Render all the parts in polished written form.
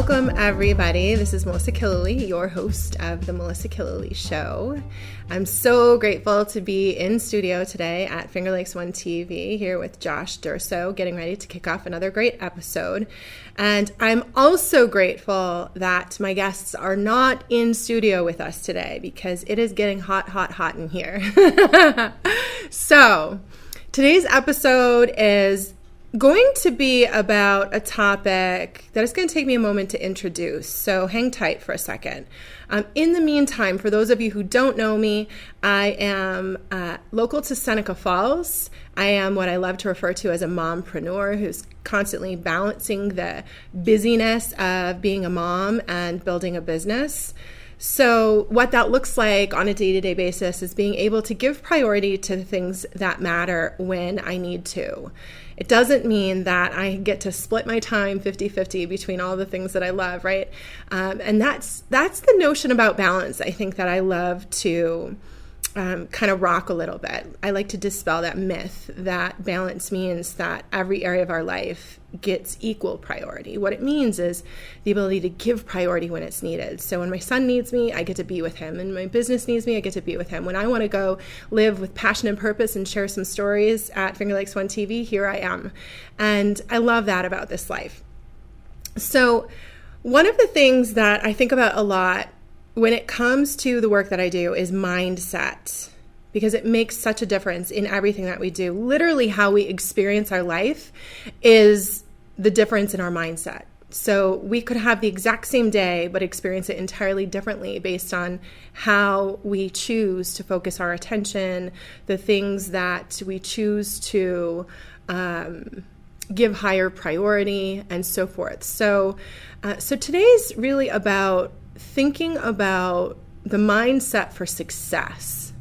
Welcome, everybody. This is Melissa Killeleagh, your host of the Melissa Killeleagh Show. I'm so grateful to be in studio today at Finger Lakes One TV here with Josh Durso, getting ready to kick off another great episode. And I'm also grateful that my guests are not in studio with us today because it is getting hot in here. So today's episode is going to be about a topic that is going to take me a moment to introduce, so hang tight for a second. In the meantime, for those of you who don't know me, I am local to Seneca Falls. I am what I love to refer to as a mompreneur who's constantly balancing the busyness of being a mom and building a business. So what that looks like on a day-to-day basis is being able to give priority to the things that matter when I need to. It doesn't mean that I get to split my time 50-50 between all the things that I love, right? And that's the notion about balance, I think, that I love to kind of rock a little bit. I like to dispel that myth that balance means that every area of our life gets equal priority. What it means is the ability to give priority when it's needed. So when my son needs me, I get to be with him. And my business needs me, I get to be with him. When I want to go live with passion and purpose and share some stories at Finger Lakes One TV, here I am. And I love that about this life. So one of the things that I think about a lot when it comes to the work that I do is mindset, because it makes such a difference in everything that we do. Literally how we experience our life is the difference in our mindset. So we could have the exact same day, but experience it entirely differently based on how we choose to focus our attention, the things that we choose to give higher priority, and so forth. So today's really about thinking about the mindset for success.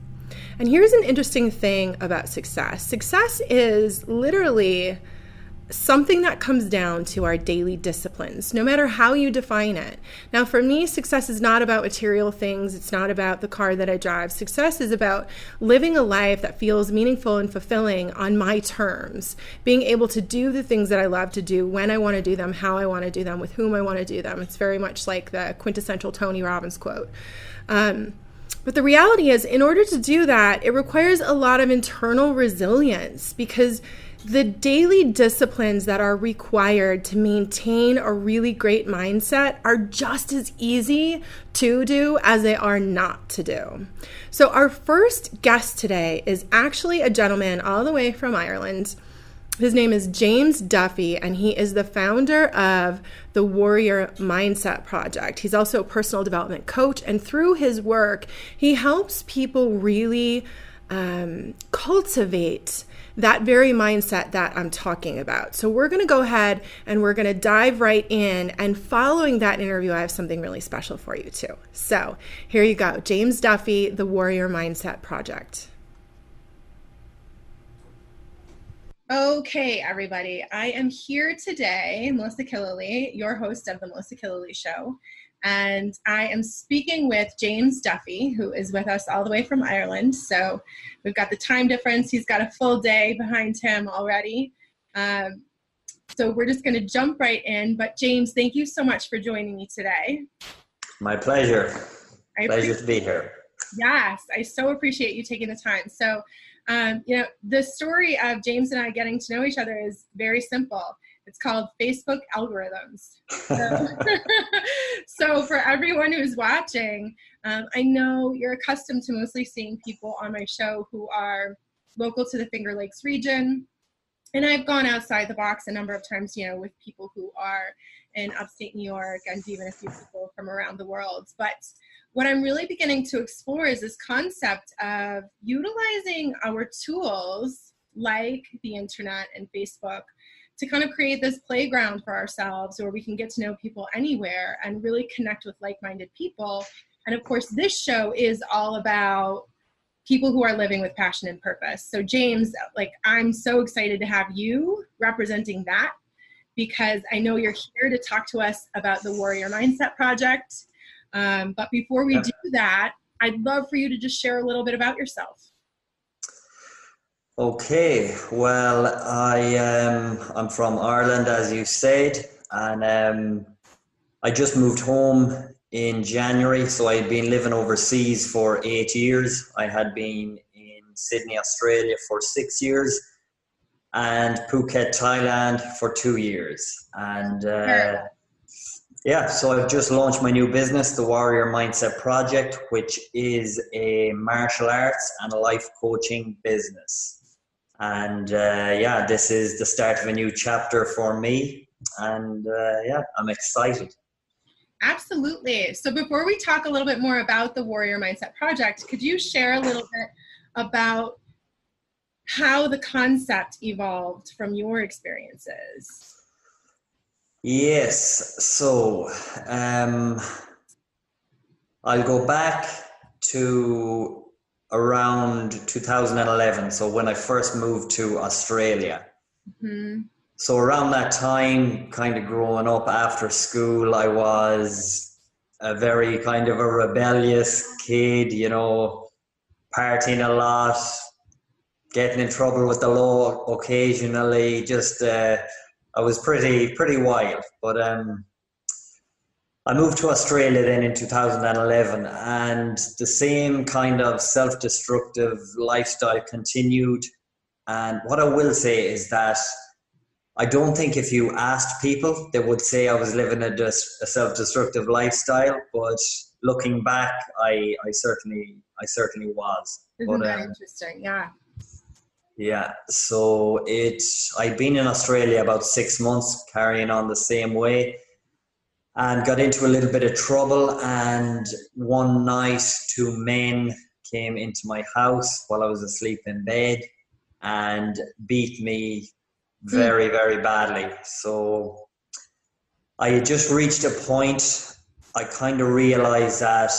And here's an interesting thing about success. Success is literally something that comes down to our daily disciplines, no matter how you define it. Now, for me, success is not about material things. It's not about the car that I drive. Success is about living a life that feels meaningful and fulfilling on my terms, being able to do the things that I love to do, when I want to do them, how I want to do them, with whom I want to do them. It's very much like the quintessential Tony Robbins quote. But the reality is, in order to do that, it requires a lot of internal resilience, because the daily disciplines that are required to maintain a really great mindset are just as easy to do as they are not to do. So our first guest today is actually a gentleman all the way from Ireland. His name is James Duffy, and he is the founder of the Warrior Mindset Project. He's also a personal development coach, and through his work, he helps people really cultivate that very mindset that I'm talking about. So we're going to go ahead and we're going to dive right in, and following that interview, I have something really special for you too. So here you go. James Duffy, the Warrior Mindset Project. Okay, everybody, I am here today, Melissa Killeleagh, your host of the Melissa Killeleagh Show, and I am speaking with James Duffy, who is with us all the way from Ireland. So we've got the time difference. He's got a full day behind him already. So we're just going to jump right in. But James, thank you so much for joining me today. My pleasure. Pleasure to be here. Yes, I so appreciate you taking the time. So, the story of James and I getting to know each other is very simple. It's called Facebook algorithms. So for everyone who's watching, I know you're accustomed to mostly seeing people on my show who are local to the Finger Lakes region. And I've gone outside the box a number of times, with people who are in upstate New York and even a few people from around the world. But what I'm really beginning to explore is this concept of utilizing our tools like the internet and Facebook to kind of create this playground for ourselves where we can get to know people anywhere and really connect with like-minded people. And of course, this show is all about people who are living with passion and purpose. So James, I'm so excited to have you representing that, because I know you're here to talk to us about the Warrior Mindset Project. But before we do that, I'd love for you to just share a little bit about yourself. Okay, well, I'm from Ireland, as you said, and I just moved home in January, so I had been living overseas for 8 years. I had been in Sydney, Australia for 6 years, and Phuket, Thailand for 2 years. And so I've just launched my new business, the Warrior Mindset Project, which is a martial arts and life coaching business. And this is the start of a new chapter for me. And I'm excited. Absolutely. So before we talk a little bit more about the Warrior Mindset Project, could you share a little bit about how the concept evolved from your experiences? Yes. So I'll go back to around 2011. So when I first moved to Australia. Mm-hmm. So around that time, kind of growing up after school, I was a very kind of a rebellious kid, you know, partying a lot, getting in trouble with the law occasionally. Just I was pretty wild. But I moved to Australia then in 2011, and the same kind of self-destructive lifestyle continued. And what I will say is that I don't think if you asked people, they would say I was living a self-destructive lifestyle. But looking back, I certainly was. Isn't that interesting? Yeah. Yeah. So I'd been in Australia about 6 months, carrying on the same way, and got into a little bit of trouble. And one night, 2 men came into my house while I was asleep in bed and beat me very, very badly. So I had just reached a point, I kind of realized that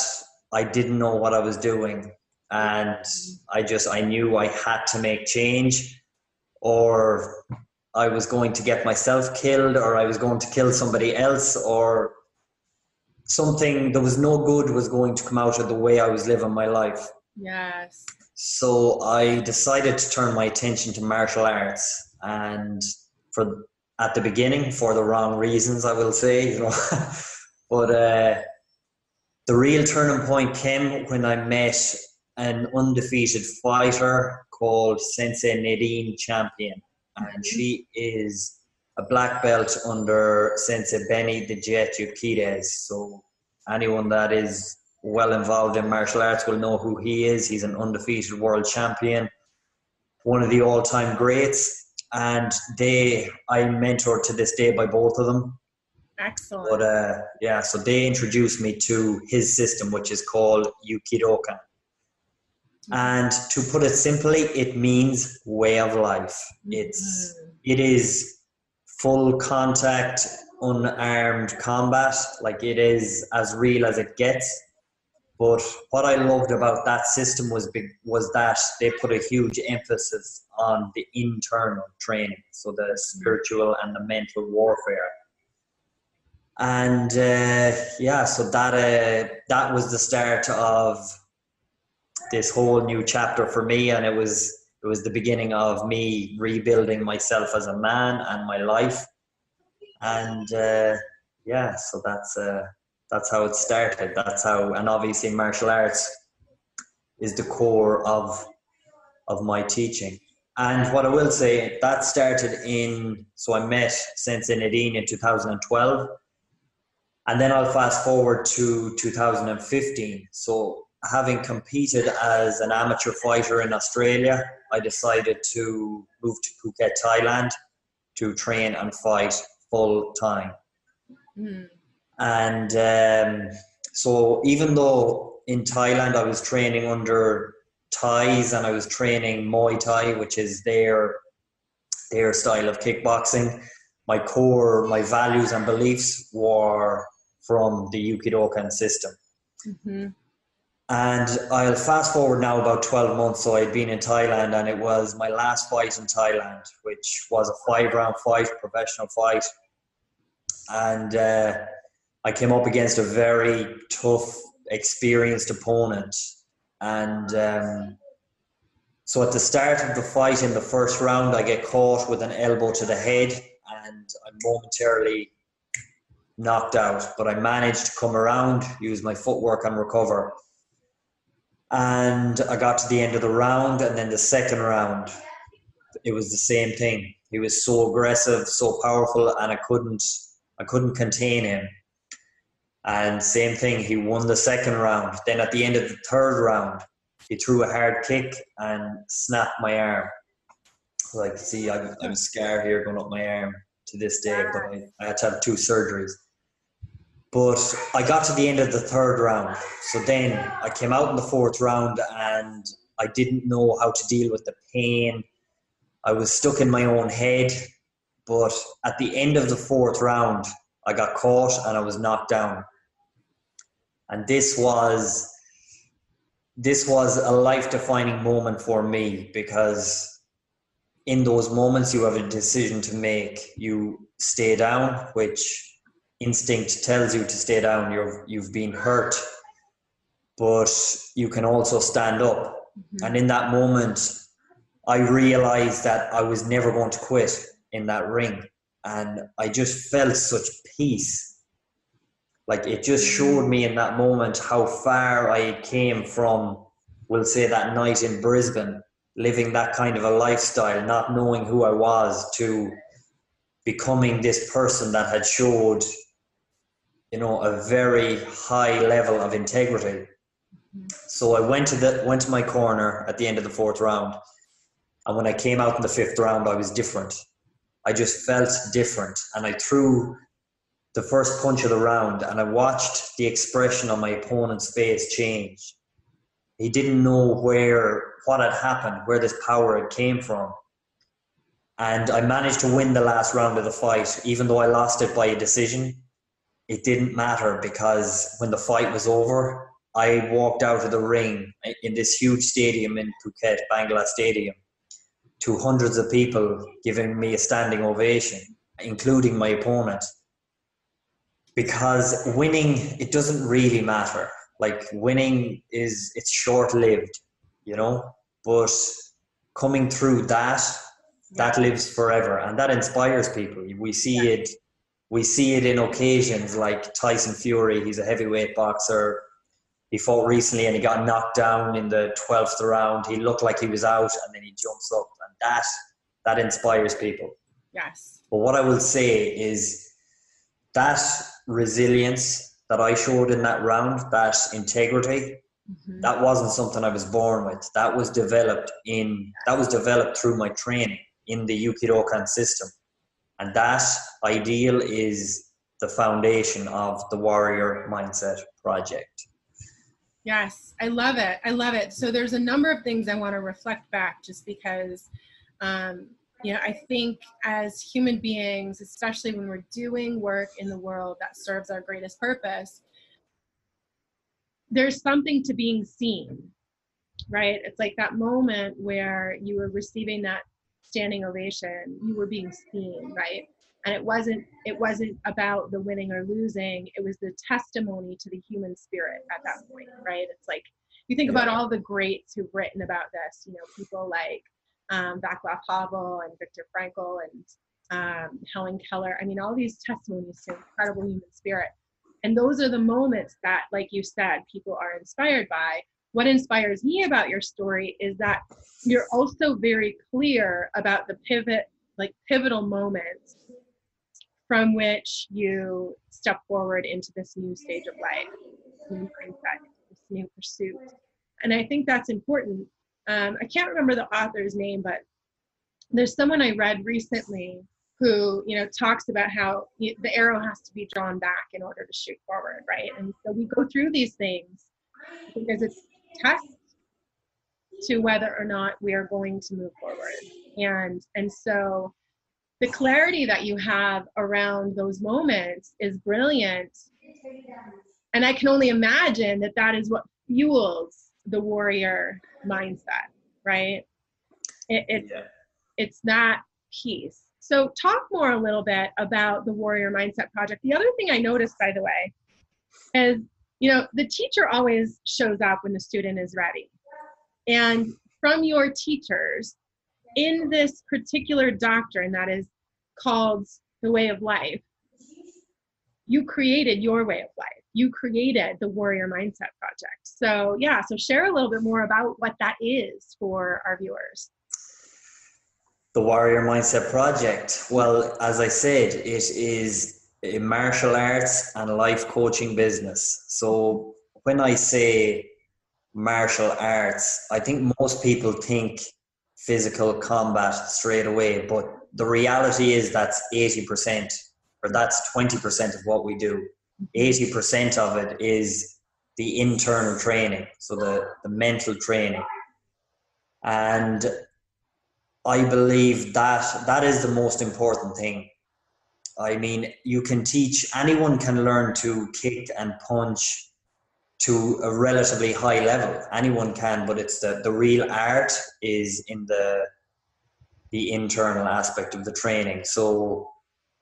I didn't know what I was doing. And I knew I had to make change, or I was going to get myself killed, or I was going to kill somebody else, or something, there was no good was going to come out of the way I was living my life. Yes. So I decided to turn my attention to martial arts. And at the beginning, for the wrong reasons, I will say, you know, but the real turning point came when I met an undefeated fighter called Sensei Nadine Champion, and she is a black belt under Sensei Benny the Jet Yukides. So anyone that is well involved in martial arts will know who he is. He's an undefeated world champion, one of the all-time greats. And I mentored to this day by both of them. Excellent. But so they introduced me to his system, which is called Yukidokan. And to put it simply, it means way of life. It is full contact, unarmed combat. Like, it is as real as it gets. But what I loved about that system was that they put a huge emphasis on the internal training, so the spiritual and the mental warfare. And so that was the start of this whole new chapter for me, and it was the beginning of me rebuilding myself as a man and my life. And so that's how it started. That's how, and obviously martial arts is the core of my teaching. And what I will say, that started so I met Sensei Nadine in 2012. And then I'll fast forward to 2015. So having competed as an amateur fighter in Australia, I decided to move to Phuket, Thailand to train and fight full time. And so even though in Thailand I was training under Thais and I was training Muay Thai, which is their style of kickboxing, my values and beliefs were from the Yukidokan system. Mm-hmm. And I'll fast forward now about 12 months. So I'd been in Thailand, and it was my last fight in Thailand, which was a 5-round fight, professional fight. And I came up against a very tough, experienced opponent. And so at the start of the fight, in the first round, I get caught with an elbow to the head, and I'm momentarily knocked out, but I managed to come around, use my footwork and recover. And I got to the end of the round, and then the second round, it was the same thing. He was so aggressive, so powerful, and I couldn't contain him. And same thing, he won the second round. Then at the end of the third round, he threw a hard kick and snapped my arm. Like, see, I'm scarred here going up my arm to this day, but I had to have 2 surgeries. But I got to the end of the third round. So then I came out in the fourth round and I didn't know how to deal with the pain. I was stuck in my own head. But at the end of the fourth round, I got caught and I was knocked down. And this was a life-defining moment for me, because in those moments you have a decision to make. You stay down, which instinct tells you to stay down. You've been hurt, but you can also stand up. Mm-hmm. And in that moment, I realized that I was never going to quit in that ring. And I just felt such peace. Like, it just showed me in that moment how far I came from, we'll say, that night in Brisbane, living that kind of a lifestyle, not knowing who I was, to becoming this person that had showed, a very high level of integrity. So I went to my corner at the end of the fourth round. And when I came out in the fifth round, I was different. I just felt different. And I threw the first punch of the round, and I watched the expression on my opponent's face change. He didn't know what had happened, where this power had came from. And I managed to win the last round of the fight. Even though I lost it by a decision, it didn't matter, because when the fight was over, I walked out of the ring in this huge stadium in Phuket, Bangla Stadium, to hundreds of people giving me a standing ovation, including my opponent. Because winning, it doesn't really matter. Like, winning it's short-lived, but coming through that lives forever, and that inspires people. We see it in occasions like Tyson Fury. He's a heavyweight boxer. He fought recently and he got knocked down in the 12th round. He looked like he was out, and then he jumps up, and that inspires people. Yes. But what I will say is that resilience that I showed in that round, that integrity, that wasn't something I was born with. That was developed through my training in the Yukidokan system. And that ideal is the foundation of the Warrior Mindset Project. Yes, I love it. I love it. So there's a number of things I want to reflect back, just because, I think as human beings, especially when we're doing work in the world that serves our greatest purpose, there's something to being seen, right? It's like that moment where you were receiving that standing ovation, you were being seen, right? And it wasn't about the winning or losing. It was the testimony to the human spirit at that point, right? It's like, you think about all the greats who've written about this, people like Václav Havel and Viktor Frankl and Helen Keller. I mean, all these testimonies to incredible human spirit. And those are the moments that, like you said, people are inspired by. What inspires me about your story is that you're also very clear about the pivotal moments from which you step forward into this new stage of life, new mindset, this new pursuit. And I think that's important. I can't remember the author's name, but there's someone I read recently who, talks about how the arrow has to be drawn back in order to shoot forward, right? And so we go through these things because it's a test to whether or not we are going to move forward. And so the clarity that you have around those moments is brilliant. And I can only imagine that is what fuels the warrior mindset, right? It's that piece. So talk more a little bit about the Warrior Mindset Project. The other thing I noticed, by the way, is, the teacher always shows up when the student is ready. And from your teachers, in this particular doctrine that is called the way of life, you created your way of life. You created the Warrior Mindset Project. So yeah, so share a little bit more about what that is for our viewers. The Warrior Mindset Project. Well, as I said, it is a martial arts and life coaching business. So when I say martial arts, I think most people think physical combat straight away, but the reality is that's 80%, or that's 20% of what we do. 80% of it is the internal training, so the mental training. And I believe that is the most important thing. I mean, you can teach, anyone can learn to kick and punch to a relatively high level. Anyone can, but it's the real art is in the internal aspect of the training. So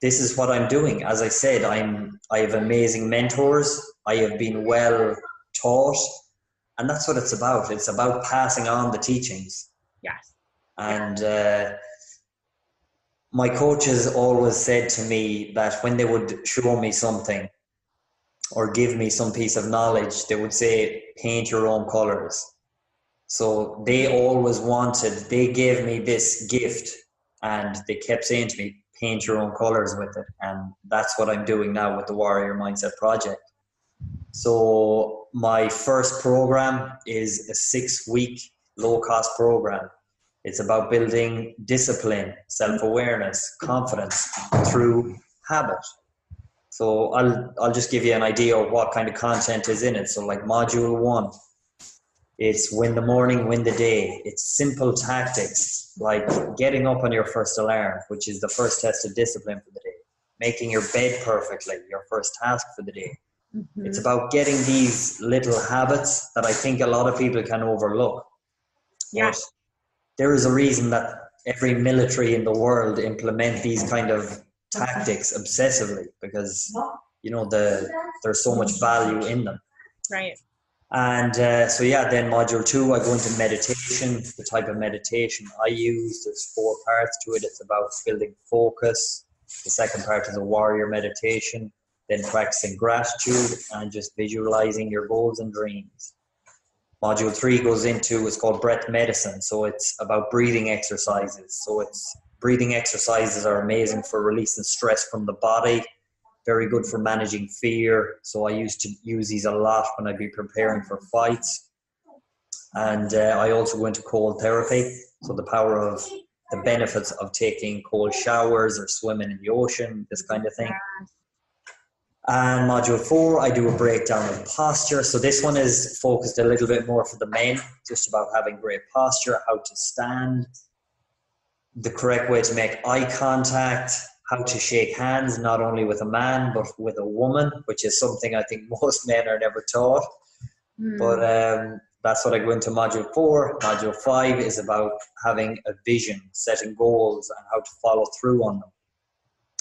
this is what I'm doing. As I said, I have amazing mentors. I have been well taught, and that's what it's about. It's about passing on the teachings. Yes. And my coaches always said to me that when they would show me something or give me some piece of knowledge, they would say, paint your own colors. So they gave me this gift, and they kept saying to me, paint your own colors with it. And that's what I'm doing now with the Warrior Mindset Project. So my first program is a 6-week low-cost program. It's about building discipline, self-awareness, confidence through habit. So I'll just give you an idea of what kind of content is in it. So like module 1, it's win the morning, win the day. It's simple tactics like getting up on your first alarm, which is the first test of discipline for the day. Making your bed perfectly, your first task for the day. Mm-hmm. It's about getting these little habits that I think a lot of people can overlook. Yeah. But there is a reason that every military in the world implement these kind of tactics obsessively, because you know there's so much value in them. Right. And then module 2, I go into meditation. The type of meditation I use, there's 4 parts to it. It's about building focus. The second part is a warrior meditation, then practicing gratitude and just visualizing your goals and dreams. Module 3 goes into, it's called breath medicine. So it's about breathing exercises. So breathing exercises are amazing for releasing stress from the body. Very good for managing fear. So I used to use these a lot when I'd be preparing for fights. And I also go into cold therapy. So the benefits of taking cold showers or swimming in the ocean, this kind of thing. And module 4, I do a breakdown of posture. So this one is focused a little bit more for the men, just about having great posture, how to stand, the correct way to make eye contact, how to shake hands, not only with a man, but with a woman, which is something I think most men are never taught. But that's what I go into module 4. Module 5 is about having a vision, setting goals, and how to follow through on them.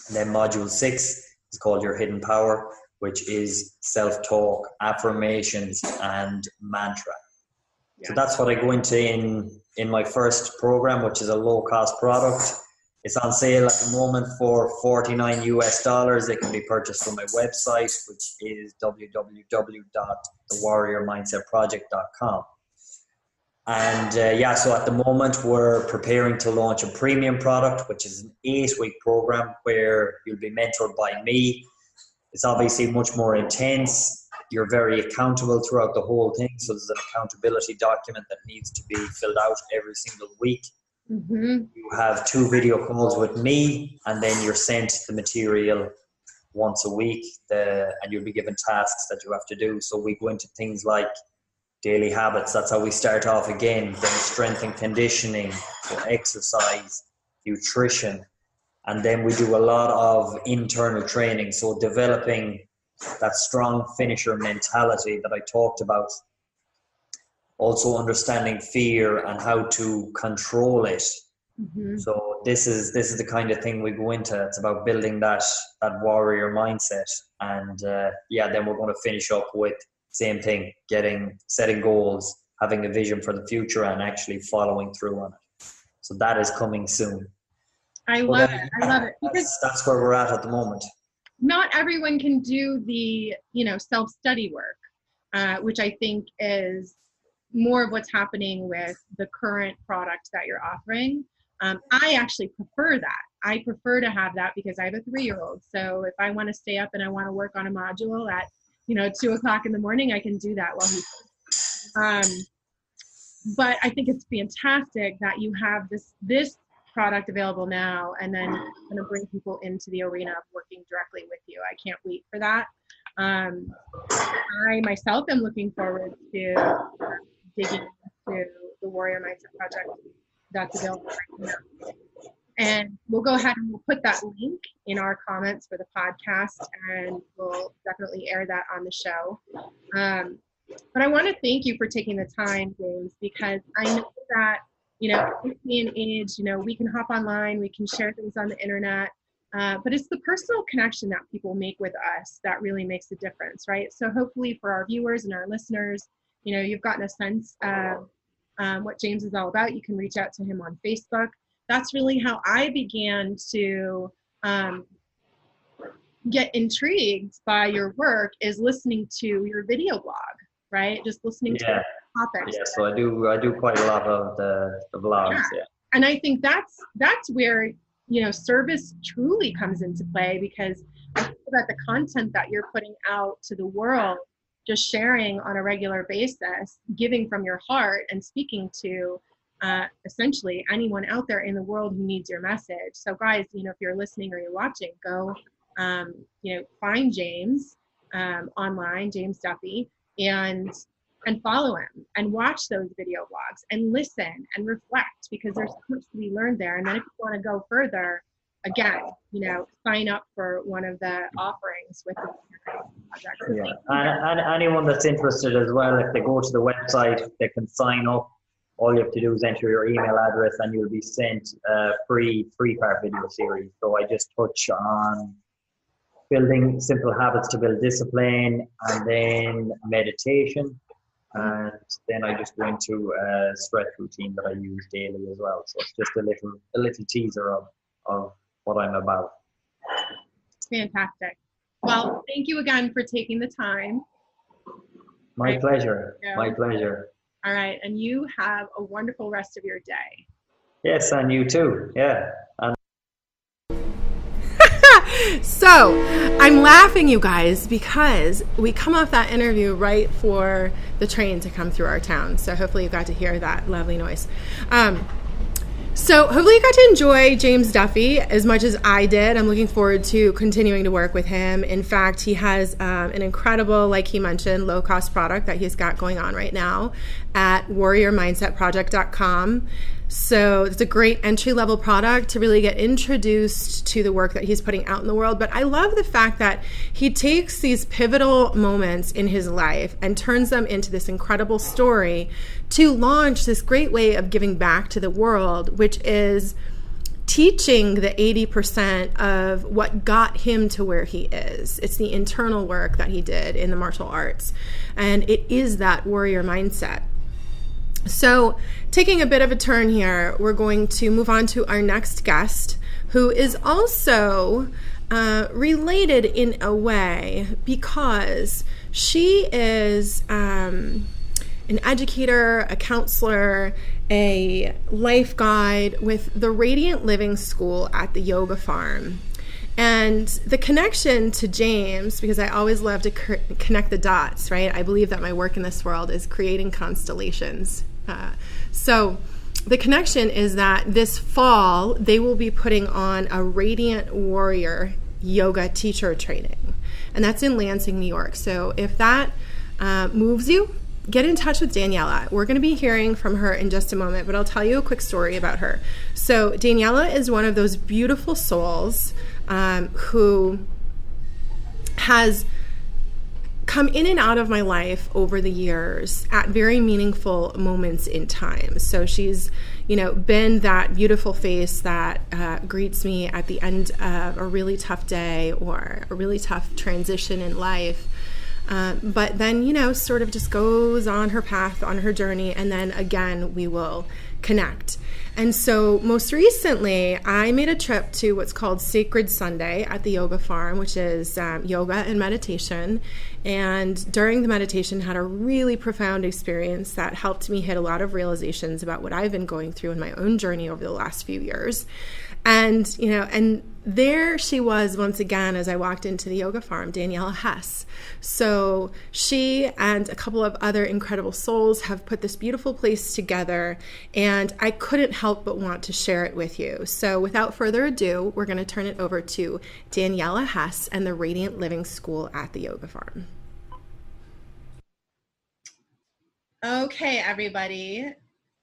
And then module 6 is called Your Hidden Power, which is self-talk, affirmations, and mantra. Yeah. So that's what I go into in my first program, which is a low-cost product. It's on sale at the moment for $49 US. It can be purchased from my website, which is www.thewarriormindsetproject.com. And so at the moment we're preparing to launch a premium product, which is an 8-week program where you'll be mentored by me. It's obviously much more intense. You're very accountable throughout the whole thing. So there's an accountability document that needs to be filled out every single week. Mm-hmm. You have 2 video calls with me, and then you're sent the material once a week, and you'll be given tasks that you have to do. So we go into things like daily habits. That's how we start off again. Then strength and conditioning, so exercise, nutrition, and then we do a lot of internal training. So developing that strong finisher mentality that I talked about. Also understanding fear and how to control it. Mm-hmm. So this is the kind of thing we go into. It's about building that warrior mindset. And then we're going to finish up with same thing, setting goals, having a vision for the future, and actually following through on it. So that is coming soon. I love it. That's where we're at the moment. not everyone can do the, self-study work, which I think is more of what's happening with the current product that you're offering. I actually prefer that. I prefer to have that because I have a 3-year-old. So if I want to stay up and I want to work on a module at, 2:00 in the morning, I can do that while he's. But I think it's fantastic that you have this product available now, and then going to bring people into the arena of working directly with you. I can't wait for that. I myself am looking forward to digging into the Warrior Mindset Project that's available right now. And we'll go ahead and we'll put that link in our comments for the podcast, and we'll definitely air that on the show. But I want to thank you for taking the time, James, because I know that, in this day and age, we can hop online, we can share things on the internet, but it's the personal connection that people make with us that really makes a difference, right? So hopefully for our viewers and our listeners, you've gotten a sense of what James is all about. You can reach out to him on Facebook. That's really how I began to get intrigued by your work, is listening to your video blog, right? Just listening to topics. Yeah, so I do quite a lot of the vlogs. Yeah. And I think that's where service truly comes into play, because I feel that the content that you're putting out to the world, just sharing on a regular basis, giving from your heart and speaking to essentially anyone out there in the world who needs your message. So guys, if you're listening or you're watching, go find James online, James Duffy, and follow him and watch those video blogs and listen and reflect, because there's so much to be learned there. And then if you want to go further, again, sign up for one of the offerings with the project. Yeah, and anyone that's interested as well, if they go to the website, they can sign up. All you have to do is enter your email address and you'll be sent a free 3-part video series. So I just touch on building simple habits to build discipline, and then meditation. And then I just go into a stretch routine that I use daily as well. So it's just a little teaser of what I'm about. Fantastic. Well, thank you again for taking the time. My pleasure. My pleasure. All right. And you have a wonderful rest of your day. Yes, and you too. Yeah. So I'm laughing, you guys, because we come off that interview right for the train to come through our town. So hopefully you got to hear that lovely noise. So hopefully you got to enjoy James Duffy as much as I did. I'm looking forward to continuing to work with him. In fact, he has an incredible, like he mentioned, low-cost product that he's got going on right now at warriormindsetproject.com. So it's a great entry-level product to really get introduced to the work that he's putting out in the world. But I love the fact that he takes these pivotal moments in his life and turns them into this incredible story to launch this great way of giving back to the world, which is teaching the 80% of what got him to where he is. It's the internal work that he did in the martial arts. And it is that warrior mindset. So taking a bit of a turn here, we're going to move on to our next guest, who is also related in a way, because she is an educator, a counselor, a life guide with the Radiant Living School at the Yoga Farm. And the connection to James, because I always love to connect the dots, right? I believe that my work in this world is creating constellations. So the connection is that this fall, they will be putting on a Radiant Warrior yoga teacher training. And that's in Lansing, New York. So if that moves you, get in touch with Daniella. We're going to be hearing from her in just a moment, but I'll tell you a quick story about her. So Daniella is one of those beautiful souls who has come in and out of my life over the years at very meaningful moments in time. So she's, been that beautiful face that greets me at the end of a really tough day or a really tough transition in life. But then, sort of just goes on her path, on her journey, and then again, we will connect. And so most recently, I made a trip to what's called Sacred Sunday at the Yoga Farm, which is yoga and meditation. And during the meditation, had a really profound experience that helped me hit a lot of realizations about what I've been going through in my own journey over the last few years. And, you know, and there she was once again as I walked into the yoga farm, Daniela Hess. So she and a couple of other incredible souls have put this beautiful place together, and I couldn't help but want to share it with you. So without further ado, we're going to turn it over to Daniela Hess and the Radiant Living School at the yoga farm. Okay, everybody.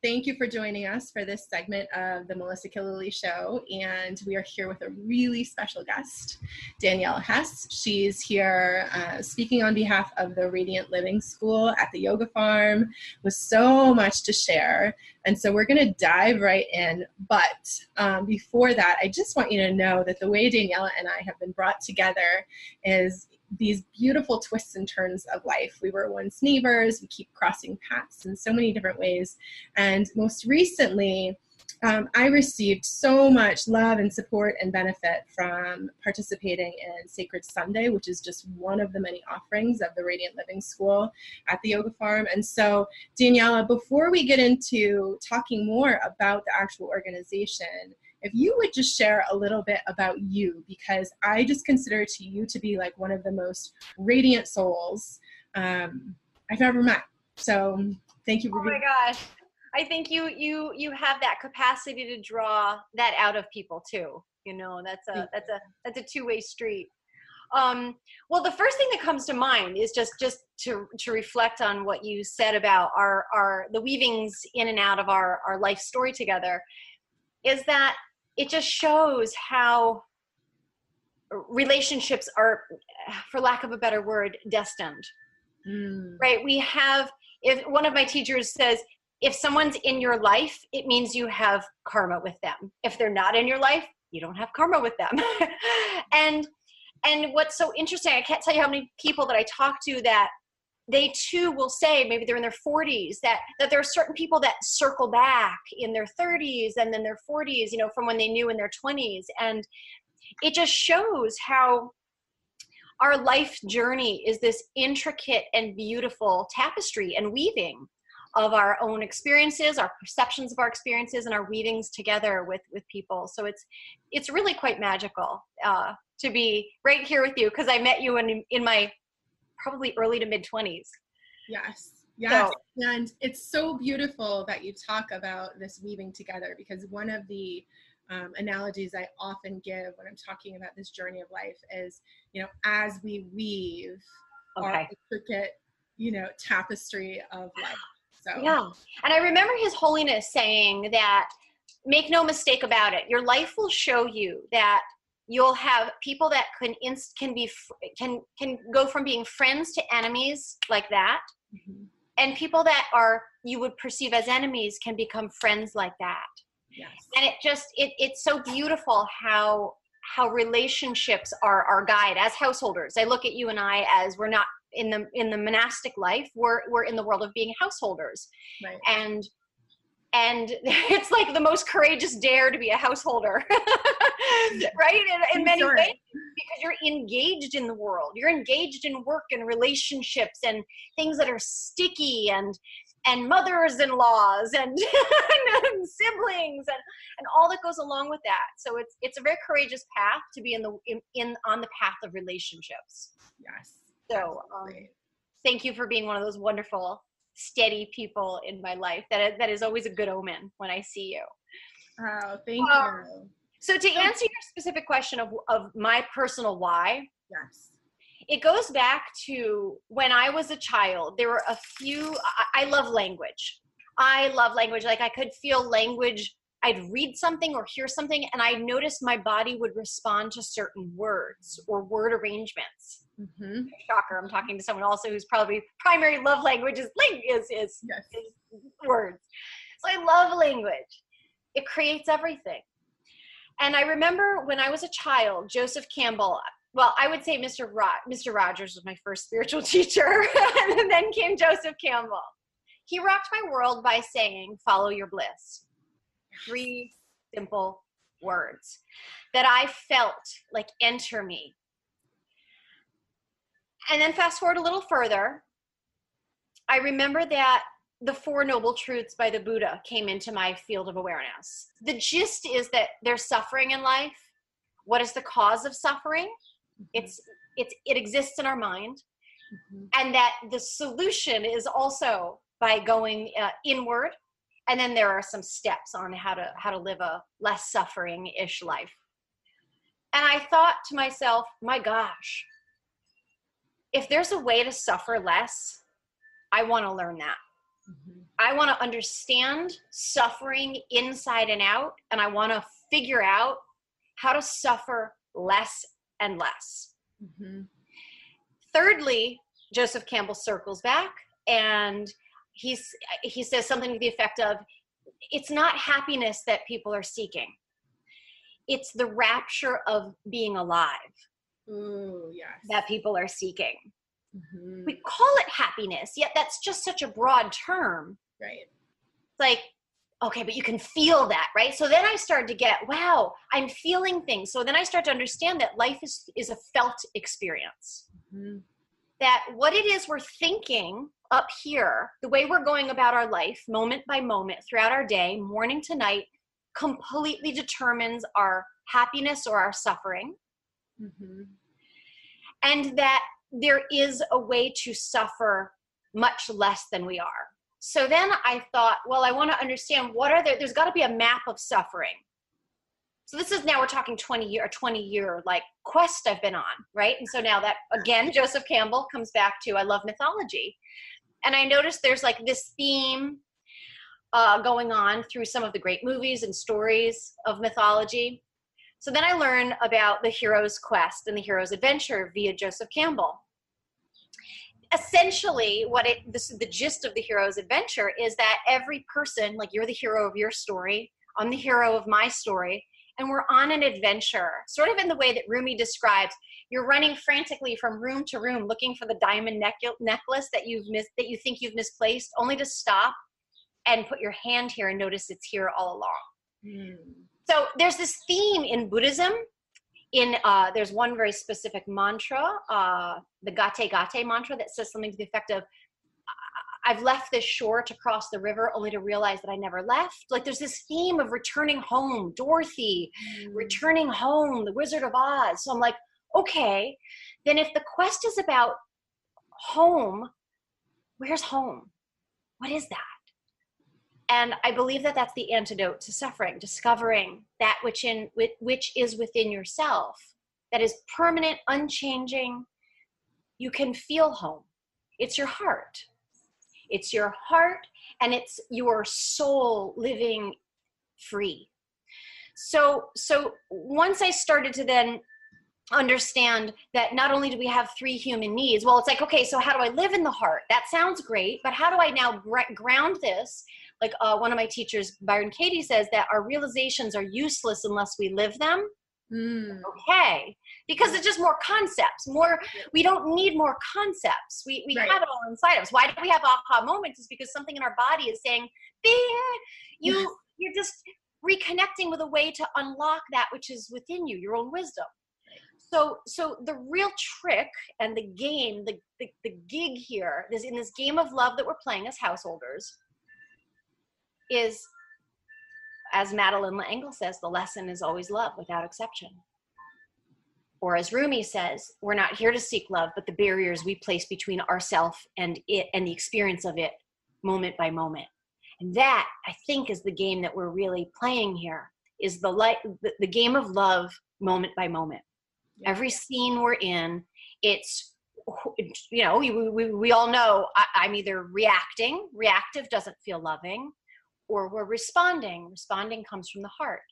Thank you for joining us for this segment of the Melissa Killeleagh Show, and we are here with a really special guest, Daniela Hess. She's here speaking on behalf of the Radiant Living School at the Yoga Farm with so much to share, and so we're going to dive right in. But before that, I just want you to know that the way Daniela and I have been brought together is these beautiful twists and turns of life. We were once neighbors. We keep crossing paths in so many different ways. And most recently, I received so much love and support and benefit from participating in Sacred Sunday, which is just one of the many offerings of the Radiant Living School at the Yoga Farm. And so, Daniela, before we get into talking more about the actual organization, if you would just share a little bit about you, because I just consider you to be like one of the most radiant souls I've ever met. So thank you for being. Oh my gosh. I think you have that capacity to draw that out of people too. You know, that's a two-way street. Well, the first thing that comes to mind is just to reflect on what you said about the weavings in and out of our life story together, is that it just shows how relationships are, for lack of a better word, destined. Right? If one of my teachers says, if someone's in your life, it means you have karma with them. If they're not in your life, you don't have karma with them. And what's so interesting, I can't tell you how many people that I talk to that they too will say, maybe they're in their 40s, that there are certain people that circle back in their 30s and then their 40s, you know, from when they knew in their 20s. And it just shows how our life journey is this intricate and beautiful tapestry and weaving of our own experiences, our perceptions of our experiences, and our weavings together with people. So it's really quite magical to be right here with you, because I met you in my probably early to mid 20s. Yes. So, and it's so beautiful that you talk about this weaving together, because one of the analogies I often give when I'm talking about this journey of life is, you know, as we weave our intricate, you know, tapestry of life. So yeah. And I remember His Holiness saying that, make no mistake about it, your life will show you that you'll have people that can go from being friends to enemies like that. Mm-hmm. And people that you would perceive as enemies can become friends like that. Yes. And it's so beautiful how relationships are our guide as householders. I look at you and I as we're not in the monastic life, we're in the world of being householders. Right. And it's like the most courageous dare to be a householder, right? In many ways, because you're engaged in the world. You're engaged in work and relationships and things that are sticky and mothers-in-laws and siblings and all that goes along with that. So it's a very courageous path to be on the path of relationships. Yes. So thank you for being one of those wonderful, steady people in my life. That is always a good omen when I see you. Oh, thank you. So to answer your specific question of my personal why, yes, it goes back to when I was a child. There were a few, I love language. Like I could feel language. I'd read something or hear something, and I noticed my body would respond to certain words or word arrangements. Mm-hmm. Shocker, I'm talking to someone also whose probably primary love language is words. So I love language. It creates everything. And I remember when I was a child, Joseph Campbell, well, I would say Mr. Rogers was my first spiritual teacher, and then came Joseph Campbell. He rocked my world by saying, follow your bliss. 3 simple words that I felt like enter me. And then fast forward a little further, I remember that the 4 Noble Truths by the Buddha came into my field of awareness. The gist is that there's suffering in life. What is the cause of suffering? It exists in our mind. And that the solution is also by going inward. And then there are some steps on how to live a less suffering-ish life. And I thought to myself, my gosh, if there's a way to suffer less, I want to learn that. I want to understand suffering inside and out, and I want to figure out how to suffer less and less. Thirdly, Joseph Campbell circles back, and he says something to the effect of, it's not happiness that people are seeking. It's the rapture of being alive. Ooh, yes. That people are seeking. We call it happiness, yet that's just such a broad term. Right. It's like, okay, but you can feel that, right? So then I started to get, wow, I'm feeling things. So then I start to understand that life is a felt experience. That what it is we're thinking up here, the way we're going about our life, moment by moment, throughout our day, morning to night, completely determines our happiness or our suffering. And that there is a way to suffer much less than we are. So then I thought, well, I want to understand there's got to be a map of suffering. So this is now we're talking 20 year like quest I've been on, right? And so now that, again, Joseph Campbell comes back to, I love mythology. And I noticed there's like this theme going on through some of the great movies and stories of mythology. So then I learn about the hero's quest and the hero's adventure via Joseph Campbell. Essentially, the gist of the hero's adventure is that every person, like you're the hero of your story, I'm the hero of my story, and we're on an adventure, sort of in the way that Rumi describes. You're running frantically from room to room looking for the diamond necklace that you think you've misplaced, only to stop and put your hand here and notice it's here all along. So there's this theme in Buddhism. There's one very specific mantra, the Gate Gate mantra, that says something to the effect of, I've left this shore to cross the river only to realize that I never left. Like there's this theme of returning home, Dorothy, returning home, the Wizard of Oz. So I'm like, okay, then if the quest is about home, where's home? What is that? And I believe that that's the antidote to suffering, discovering that which is within yourself, that is permanent, unchanging. You can feel home. It's your heart. It's your heart, and it's your soul living free. So once I started to then understand that not only do we have 3 human needs, well, it's like, okay, so how do I live in the heart? That sounds great, but how do I now ground this? Like one of my teachers, Byron Katie, says that our realizations are useless unless we live them. Okay, because it's just more concepts. We don't need more concepts. We have it all inside of us. Why do we have aha moments? Is because something in our body is saying, "Bing!" You're just reconnecting with a way to unlock that which is within you, your own wisdom. So the real trick and the game, the gig here is in this game of love that we're playing as householders. Is, as Madeline L'Engle says, the lesson is always love without exception. Or as Rumi says, we're not here to seek love, but the barriers we place between ourselves and it and the experience of it moment by moment. And that, I think, is the game that we're really playing here, is the game of love moment by moment. Yeah. Every scene we're in, it's, we all know I'm either reacting, reactive doesn't feel loving, or we're responding. Responding comes from the heart.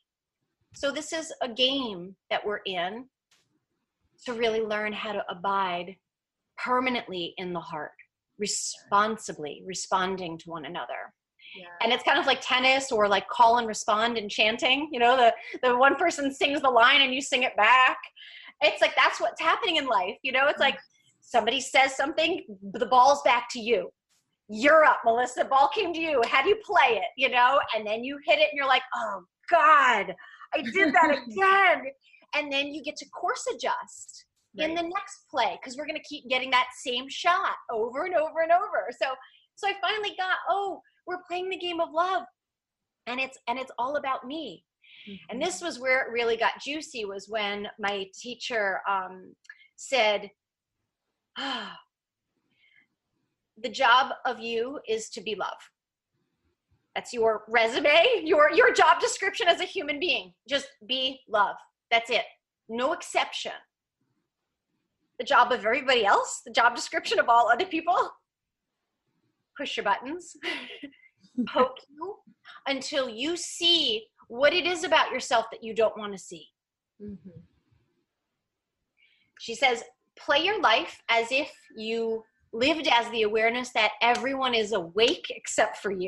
So this is a game that we're in to really learn how to abide permanently in the heart, responsibly responding to one another. Yeah. And it's kind of like tennis or like call and respond in chanting. The one person sings the line and you sing it back. It's like, that's what's happening in life. It's like somebody says something, the ball's back to you. you're up, Melissa, ball came to you. How do you play it? You know, and then you hit it and you're like, oh God, I did that again. And then you get to course adjust in the next play, because we're going to keep getting that same shot over and over and over. So I finally got, oh, we're playing the game of love, and it's all about me. And this was where it really got juicy, was when my teacher said, the job of you is to be love. That's your resume, your job description as a human being. Just be love. That's it. No exception. The job of everybody else, the job description of all other people, push your buttons, poke you until you see what it is about yourself that you don't want to see. Mm-hmm. She says, play your life as if you lived as the awareness that everyone is awake except for you.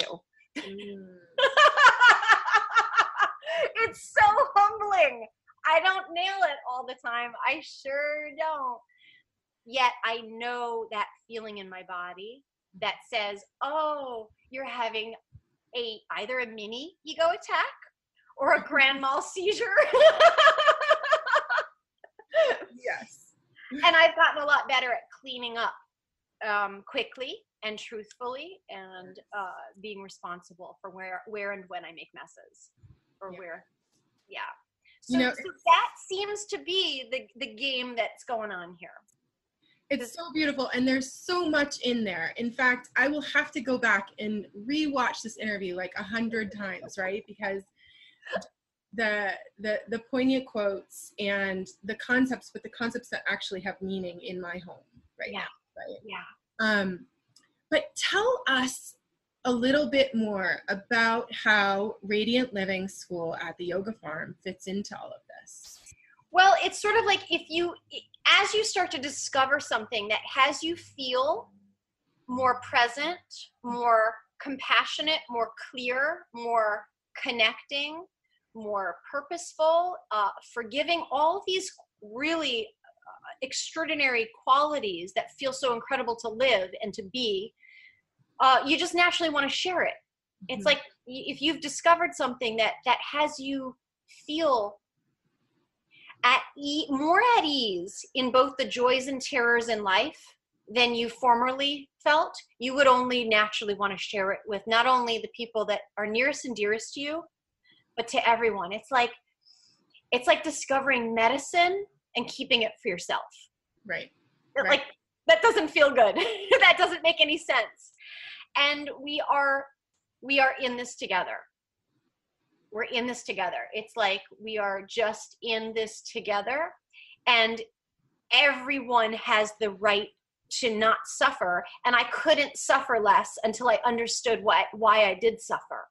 It's so humbling. I don't nail it all the time. I sure don't. Yet I know that feeling in my body that says, oh, you're having either a mini ego attack or a grand mal seizure. Yes. And I've gotten a lot better at cleaning up quickly and truthfully, and being responsible for where and when I make messes, or where. So, so that seems to be the game that's going on here. It's so beautiful, and there's so much in there. In fact, I will have to go back and rewatch this interview like 100 times, right? Because the poignant quotes and the concepts, but the concepts that actually have meaning in my home right now, right? Yeah. But tell us a little bit more about how Radiant Living School at the Yoga Farm fits into all of this. Well, it's sort of like as you start to discover something that has you feel more present, more compassionate, more clear, more connecting, more purposeful, forgiving, all of these really extraordinary qualities that feel so incredible to live and to be, you just naturally want to share it. It's like if you've discovered something that has you feel more at ease in both the joys and terrors in life than you formerly felt, you would only naturally want to share it with not only the people that are nearest and dearest to you, but to everyone. It's like discovering medicine and keeping it for yourself. Right. Like, that doesn't feel good. That doesn't make any sense. And we are in this together. We're in this together. It's like we are just in this together, and everyone has the right to not suffer. And I couldn't suffer less until I understood why I did suffer.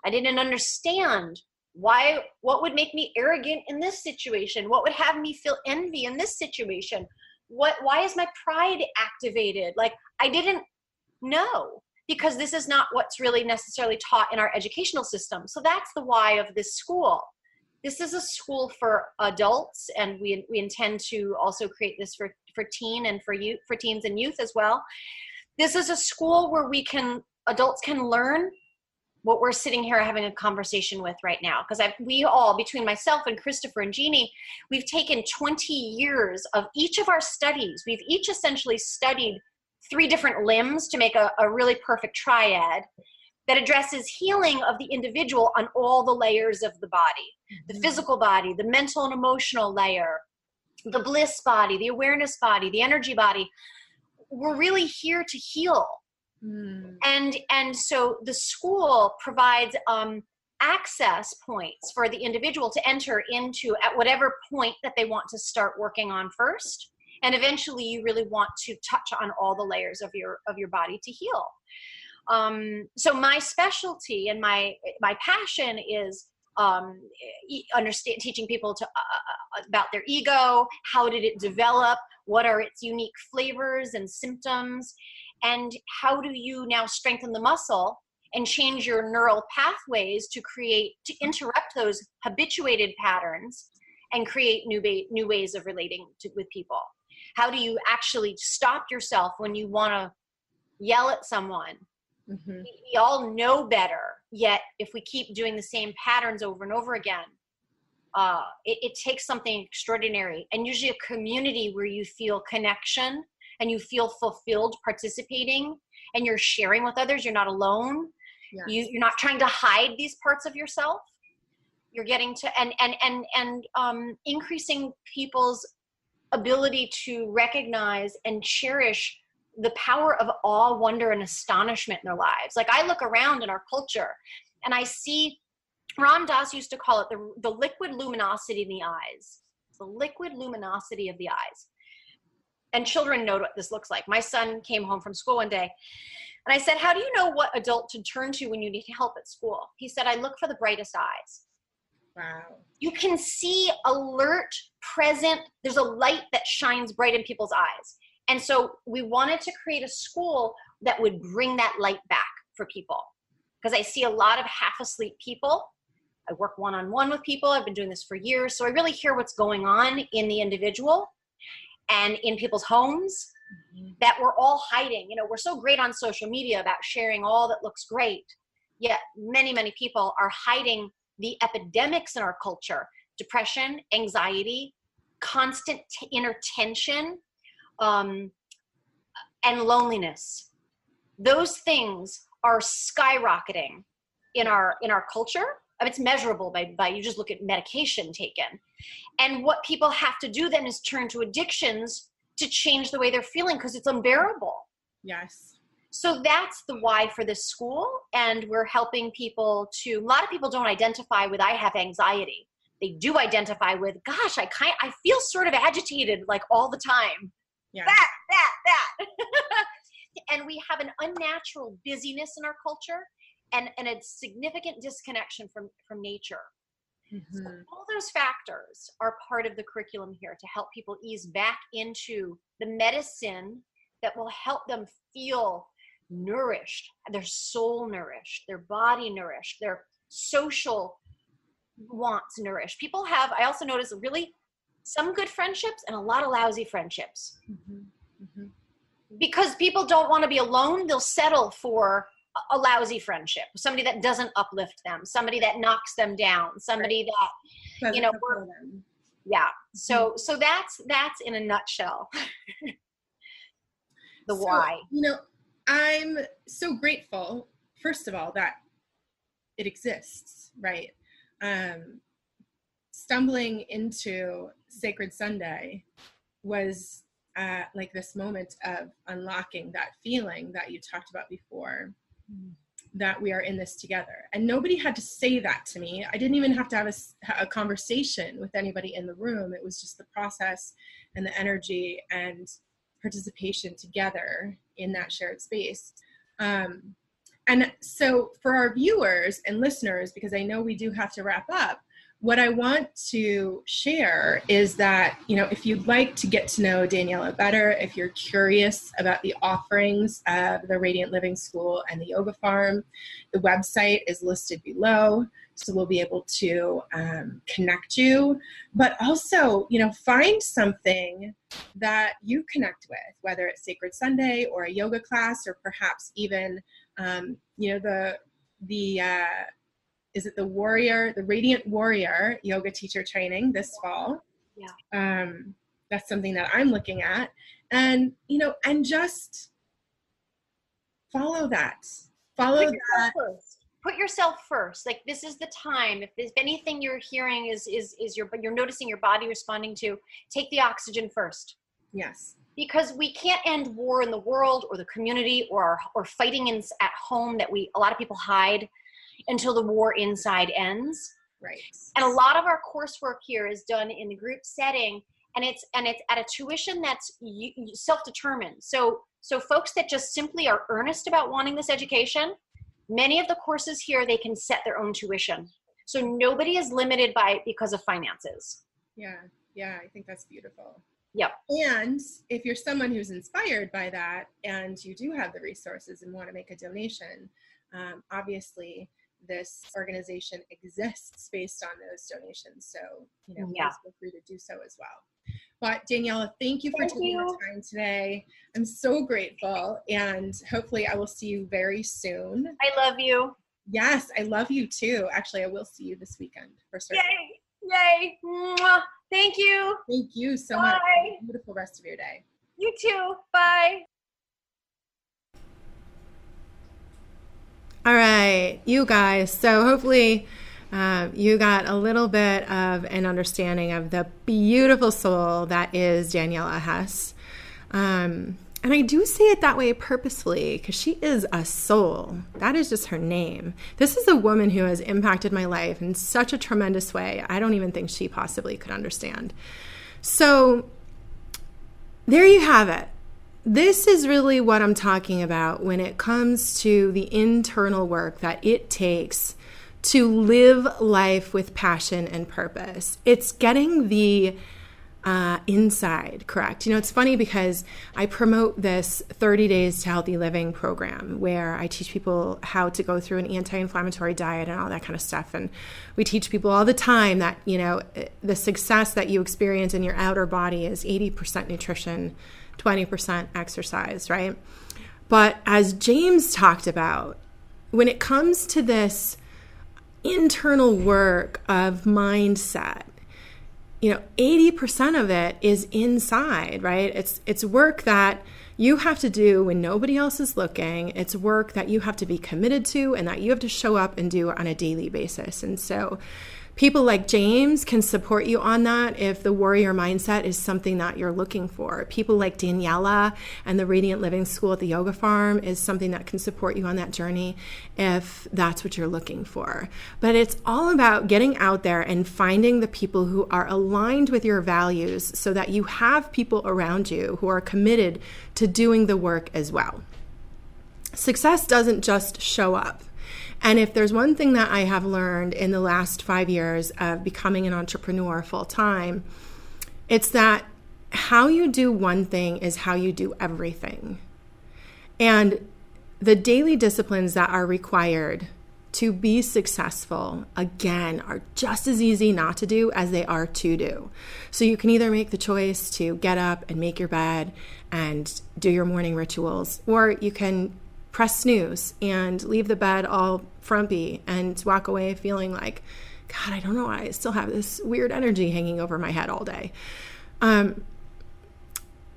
I didn't understand what would make me arrogant in this situation? What would have me feel envy in this situation? Why is my pride activated? Like, I didn't know, because this is not what's really necessarily taught in our educational system. So that's the why of this school. This is a school for adults, and we intend to also create this for teens and youth as well. This is a school where adults can learn what we're sitting here having a conversation with right now. Because we all, between myself and Christopher and Jeannie, we've taken 20 years of each of our studies. We've each essentially studied 3 different limbs to make a really perfect triad that addresses healing of the individual on all the layers of the body. The physical body, the mental and emotional layer, the bliss body, the awareness body, the energy body. We're really here to heal. And so the school provides access points for the individual to enter into at whatever point that they want to start working on first. And eventually you really want to touch on all the layers of your body to heal. So my specialty and my passion is teaching people about their ego. How did it develop? What are its unique flavors and symptoms? And how do you now strengthen the muscle and change your neural pathways to interrupt those habituated patterns and create new ways of relating with people? How do you actually stop yourself when you want to yell at someone. Mm-hmm. We all know better, yet if we keep doing the same patterns over and over again, it takes something extraordinary, and usually a community where you feel connection and you feel fulfilled participating and you're sharing with others. You're not alone. Yes. You're not trying to hide these parts of yourself. You're getting to, and increasing people's ability to recognize and cherish the power of awe, wonder, and astonishment in their lives. Like, I look around in our culture and I see, Ram Dass used to call it the liquid luminosity in the eyes. The liquid luminosity of the eyes. And children know what this looks like. My son came home from school one day and I said, how do you know what adult to turn to when you need help at school? He said, I look for the brightest eyes. Wow. You can see alert, present. There's a light that shines bright in people's eyes. And so we wanted to create a school that would bring that light back for people. Because I see a lot of half asleep people. I work one-on-one with people. I've been doing this for years. So I really hear what's going on in the individual and in people's homes that we're all hiding. You know, we're so great on social media about sharing all that looks great. Yet many, many people are hiding the epidemics in our culture: depression, anxiety, constant inner tension, and loneliness. Those things are skyrocketing in our culture. I mean, it's measurable by you just look at medication taken. And what people have to do then is turn to addictions to change the way they're feeling, because it's unbearable. Yes. So that's the why for this school. And we're helping people to, a lot of people don't identify with, I have anxiety. They do identify with, gosh, I feel sort of agitated like all the time. Yeah. That. And we have an unnatural busyness in our culture and a significant disconnection from nature. Mm-hmm. So all those factors are part of the curriculum here to help people ease back into the medicine that will help them feel nourished, their soul nourished, their body nourished, their social wants nourished. People have, I also notice, really some good friendships and a lot of lousy friendships. Mm-hmm. Mm-hmm. Because people don't want to be alone, they'll settle for a lousy friendship, somebody that doesn't uplift them, somebody that knocks them down, somebody that, you know, yeah. So that's in a nutshell. The why. You know, I'm so grateful, first of all, that it exists, right? Stumbling into Sacred Sunday was like this moment of unlocking that feeling that you talked about before, that we are in this together. And nobody had to say that to me. I didn't even have to have a conversation with anybody in the room. It was just the process and the energy and participation together in that shared space. And so for our viewers and listeners, because I know we do have to wrap up, what I want to share is that, you know, if you'd like to get to know Daniella better, if you're curious about the offerings of the Radiant Living School and the Yoga Farm, the website is listed below. So we'll be able to connect you, but also, you know, find something that you connect with, whether it's Sacred Sunday or a yoga class, or perhaps even, you know, is it the Radiant Warrior yoga teacher training this fall? Yeah. That's something that I'm looking at. And, you know, and just follow that. Put yourself first. Like, this is the time. If anything you're hearing is you're noticing your body responding to, take the oxygen first. Yes. Because we can't end war in the world or the community or fighting at home that a lot of people hide until the war inside ends. Right. And a lot of our coursework here is done in the group setting, and it's at a tuition that's self-determined. So folks that just simply are earnest about wanting this education, many of the courses here, they can set their own tuition. So nobody is limited because of finances. Yeah, I think that's beautiful. Yep. And if you're someone who's inspired by that and you do have the resources and want to make a donation, obviously this organization exists based on those donations. So, you know, please feel free to do so as well. But Daniela, thank you for taking the time today. I'm so grateful, and hopefully I will see you very soon. I love you. Yes, I love you too. Actually, I will see you this weekend for certain. Yay. Mwah. Thank you. Thank you so much. Have a beautiful rest of your day. You too. Bye. All right, you guys. So hopefully you got a little bit of an understanding of the beautiful soul that is Daniela Hess. And I do say it that way purposefully because she is a soul. That is just her name. This is a woman who has impacted my life in such a tremendous way. I don't even think she possibly could understand. So there you have it. This is really what I'm talking about when it comes to the internal work that it takes to live life with passion and purpose. It's getting the inside correct. You know, it's funny because I promote this 30 Days to Healthy Living program where I teach people how to go through an anti-inflammatory diet and all that kind of stuff. And we teach people all the time that, you know, the success that you experience in your outer body is 80% nutrition, 20% exercise, right? But as James talked about, when it comes to this internal work of mindset, you know, 80% of it is inside, right? It's work that you have to do when nobody else is looking. It's work that you have to be committed to and that you have to show up and do on a daily basis. And so people like James can support you on that if the warrior mindset is something that you're looking for. People like Daniella and the Radiant Living School at the Yoga Farm is something that can support you on that journey if that's what you're looking for. But it's all about getting out there and finding the people who are aligned with your values so that you have people around you who are committed to doing the work as well. Success doesn't just show up. And if there's one thing that I have learned in the last 5 years of becoming an entrepreneur full time, it's that how you do one thing is how you do everything. And the daily disciplines that are required to be successful, again, are just as easy not to do as they are to do. So you can either make the choice to get up and make your bed and do your morning rituals, or you can press snooze and leave the bed all frumpy and walk away feeling like, God, I don't know why I still have this weird energy hanging over my head all day. And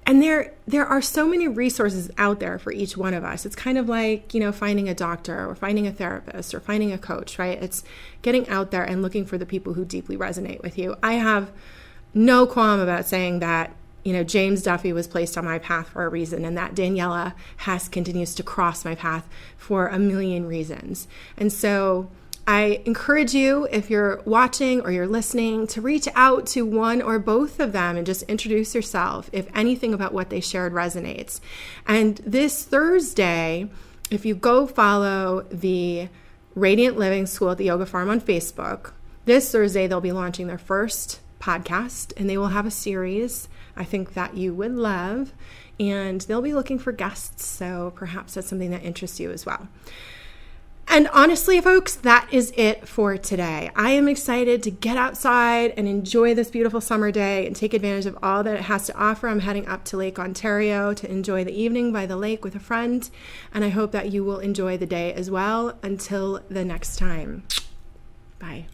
there are so many resources out there for each one of us. It's kind of like, you know, finding a doctor or finding a therapist or finding a coach, right? It's getting out there and looking for the people who deeply resonate with you. I have no qualm about saying that, you know, James Duffy was placed on my path for a reason, and that Daniela Hess continues to cross my path for a million reasons. And so I encourage you, if you're watching or you're listening, to reach out to one or both of them and just introduce yourself if anything about what they shared resonates. And this Thursday, if you go follow the Radiant Living School at the Yoga Farm on Facebook, this Thursday they'll be launching their first podcast, and they will have a series I think that you would love, and they'll be looking for guests, so perhaps that's something that interests you as well. And honestly, folks, that is it for today. I am excited to get outside and enjoy this beautiful summer day and take advantage of all that it has to offer. I'm heading up to Lake Ontario to enjoy the evening by the lake with a friend, and I hope that you will enjoy the day as well. Until the next time, bye.